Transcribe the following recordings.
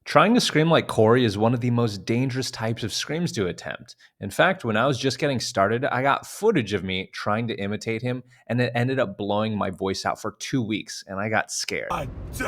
Trying to scream like Corey is one of the most dangerous types of screams to attempt. In fact, when I was just getting started, I got footage of me trying to imitate him, and it ended up blowing my voice out for 2 weeks, and I got scared. So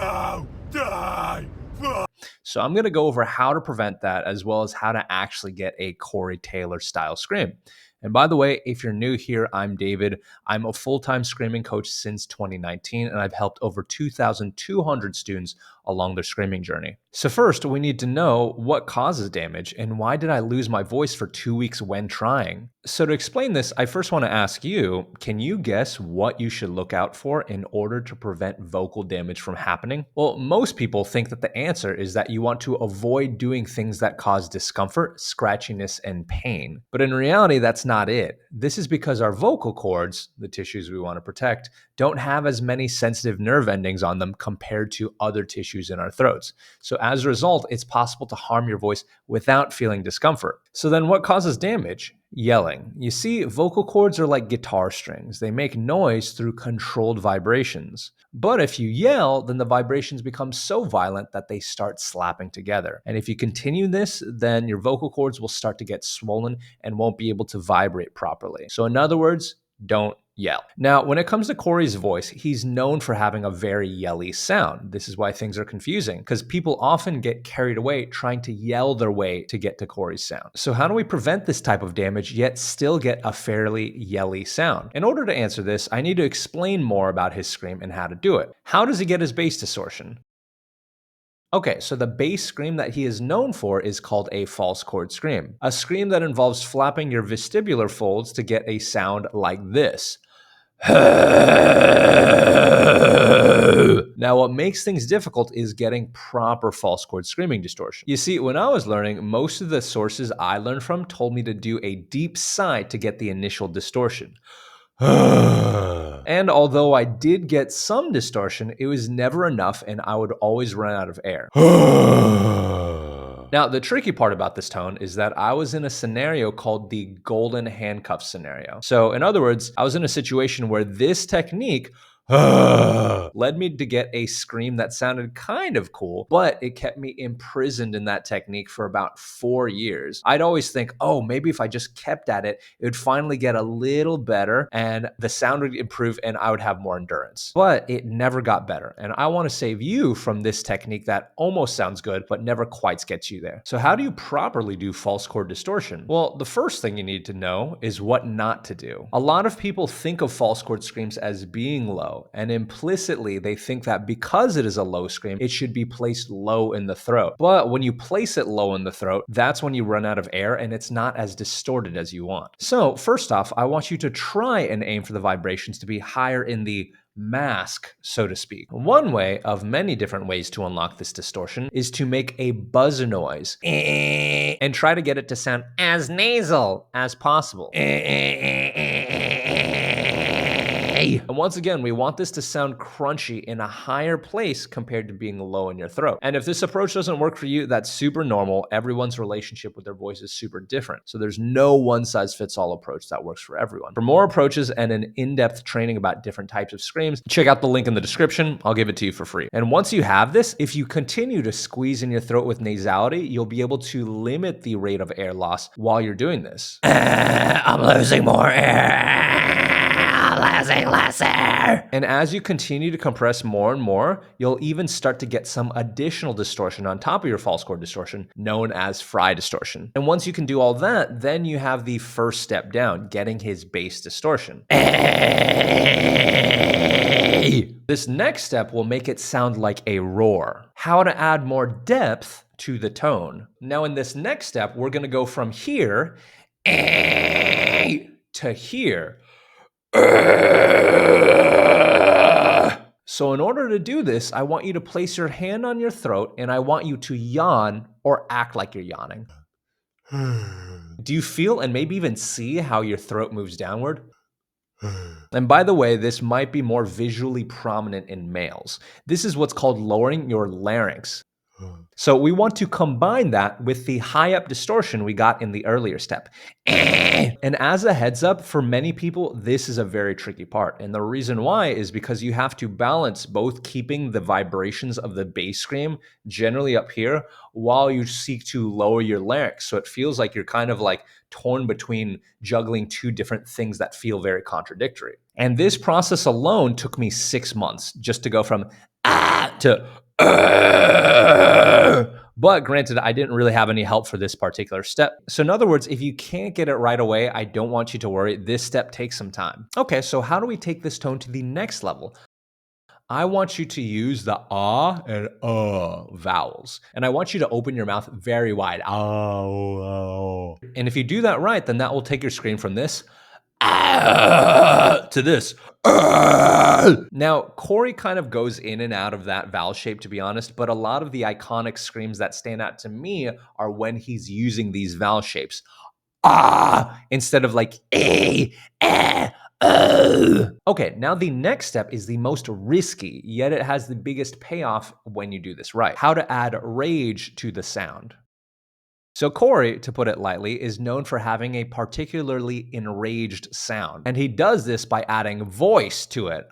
I'm going to go over how to prevent that, as well as how to actually get a Corey Taylor style scream. And by the way, if you're new here, I'm David. I'm a full-time screaming coach since 2019, and I've helped over 2,200 students along their screaming journey. So first, we need to know what causes damage and why did I lose my voice for 2 weeks when trying? So to explain this, I first want to ask you, can you guess what you should look out for in order to prevent vocal damage from happening? Well, most people think that the answer is that you want to avoid doing things that cause discomfort, scratchiness, and pain. But in reality, that's not it. This is because our vocal cords, the tissues we want to protect, don't have as many sensitive nerve endings on them compared to other tissues in our throats. So as a result, it's possible to harm your voice without feeling discomfort. So then what causes damage? Yelling. You see, vocal cords are like guitar strings. They make noise through controlled vibrations. But if you yell, then the vibrations become so violent that they start slapping together. And if you continue this, then your vocal cords will start to get swollen and won't be able to vibrate properly. So in other words, don't yell. Now, when it comes to Corey's voice, he's known for having a very yelly sound. This is why things are confusing, because people often get carried away trying to yell their way to get to Corey's sound. So how do we prevent this type of damage yet still get a fairly yelly sound? In order to answer this, I need to explain more about his scream and how to do it. How does he get his bass distortion? Okay, so the bass scream that he is known for is called a false chord scream, a scream that involves flapping your vestibular folds to get a sound like this. Now, what makes things difficult is getting proper false chord screaming distortion. You see, when I was learning, most of the sources I learned from told me to do a deep sigh to get the initial distortion. And although I did get some distortion, it was never enough and I would always run out of air. Now, the tricky part about this tone is that I was in a scenario called the golden handcuff scenario. So in other words, I was in a situation where this technique led me to get a scream that sounded kind of cool, but it kept me imprisoned in that technique for about 4 years. I'd always think, oh, maybe if I just kept at it, it would finally get a little better and the sound would improve and I would have more endurance. But it never got better. And I want to save you from this technique that almost sounds good, but never quite gets you there. So how do you properly do false chord distortion? Well, the first thing you need to know is what not to do. A lot of people think of false chord screams as being low, and implicitly they think that because it is a low scream, it should be placed low in the throat. But when you place it low in the throat, that's when you run out of air and it's not as distorted as you want. So first off, I want you to try and aim for the vibrations to be higher in the mask, so to speak. One way of many different ways to unlock this distortion is to make a buzz noise and try to get it to sound as nasal as possible. And once again, we want this to sound crunchy in a higher place compared to being low in your throat. And if this approach doesn't work for you, that's super normal. Everyone's relationship with their voice is super different. So there's no one-size-fits-all approach that works for everyone. For more approaches and an in-depth training about different types of screams, check out the link in the description. I'll give it to you for free. And once you have this, if you continue to squeeze in your throat with nasality, you'll be able to limit the rate of air loss while you're doing this. I'm losing more air. Less air. And as you continue to compress more and more, you'll even start to get some additional distortion on top of your false chord distortion, known as fry distortion. And once you can do all that, then you have the first step down, getting his bass distortion. This next step will make it sound like a roar. How to add more depth to the tone. Now in this next step, we're gonna go from here to here. So in order to do this, I want you to place your hand on your throat and I want you to yawn or act like you're yawning. Do you feel and maybe even see how your throat moves downward? And by the way, this might be more visually prominent in males. This is what's called lowering your larynx. So we want to combine that with the high up distortion we got in the earlier step. And as a heads up, for many people, this is a very tricky part. And the reason why is because you have to balance both keeping the vibrations of the bass scream generally up here while you seek to lower your larynx. So it feels like you're kind of like torn between juggling two different things that feel very contradictory. And this process alone took me 6 months just to go from to but granted, I didn't really have any help for this particular step. So in other words, if you can't get it right away, I don't want you to worry. This step takes some time. Okay, so how do we take this tone to the next level? I want you to use the ah and vowels. And I want you to open your mouth very wide. Oh. And if you do that right, then that will take your scream from this to this. Now, Corey kind of goes in and out of that vowel shape, to be honest, but a lot of the iconic screams that stand out to me are when he's using these vowel shapes. Instead of like Okay, now the next step is the most risky, yet it has the biggest payoff when you do this right. How to add rage to the sound. So Corey, to put it lightly, is known for having a particularly enraged sound. And he does this by adding voice to it.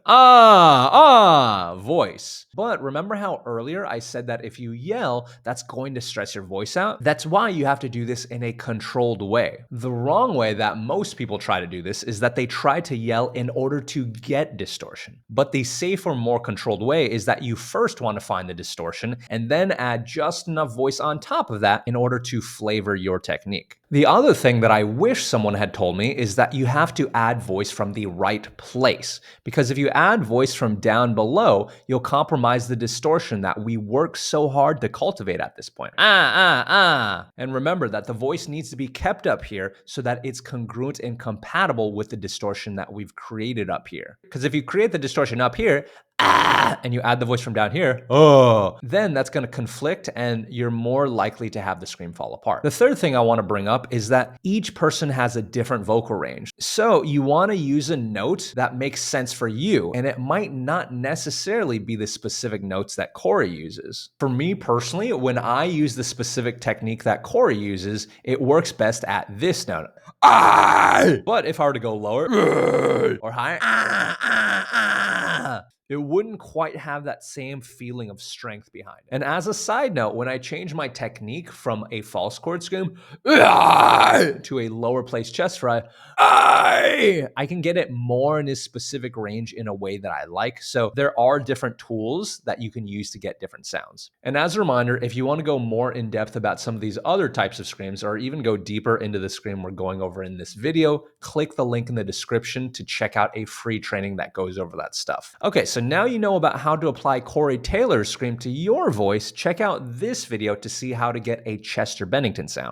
Voice. But remember how earlier I said that if you yell, that's going to stress your voice out? That's why you have to do this in a controlled way. The wrong way that most people try to do this is that they try to yell in order to get distortion. But the safer, more controlled way is that you first want to find the distortion and then add just enough voice on top of that in order to flavor your technique. The other thing that I wish someone had told me is that you have to add voice from the right place. Because if you add voice from down below, you'll compromise the distortion that we work so hard to cultivate at this point. And remember that the voice needs to be kept up here so that it's congruent and compatible with the distortion that we've created up here. Because if you create the distortion up here, and you add the voice from down here, then that's going to conflict and you're more likely to have the scream fall apart. The third thing I want to bring up is that each person has a different vocal range. So you want to use a note that makes sense for you, and it might not necessarily be the specific notes that Corey uses. For me personally, when I use the specific technique that Corey uses, it works best at this note. But if I were to go lower or higher, it wouldn't quite have that same feeling of strength behind it. And as a side note, when I change my technique from a false chord scream to a lower place chest fry, I can get it more in a specific range in a way that I like. So there are different tools that you can use to get different sounds. And as a reminder, if you want to go more in depth about some of these other types of screams, or even go deeper into the scream we're going over in this video, click the link in the description to check out a free training that goes over that stuff. Okay, so now you know about how to apply Corey Taylor's scream to your voice. Check out this video to see how to get a Chester Bennington sound.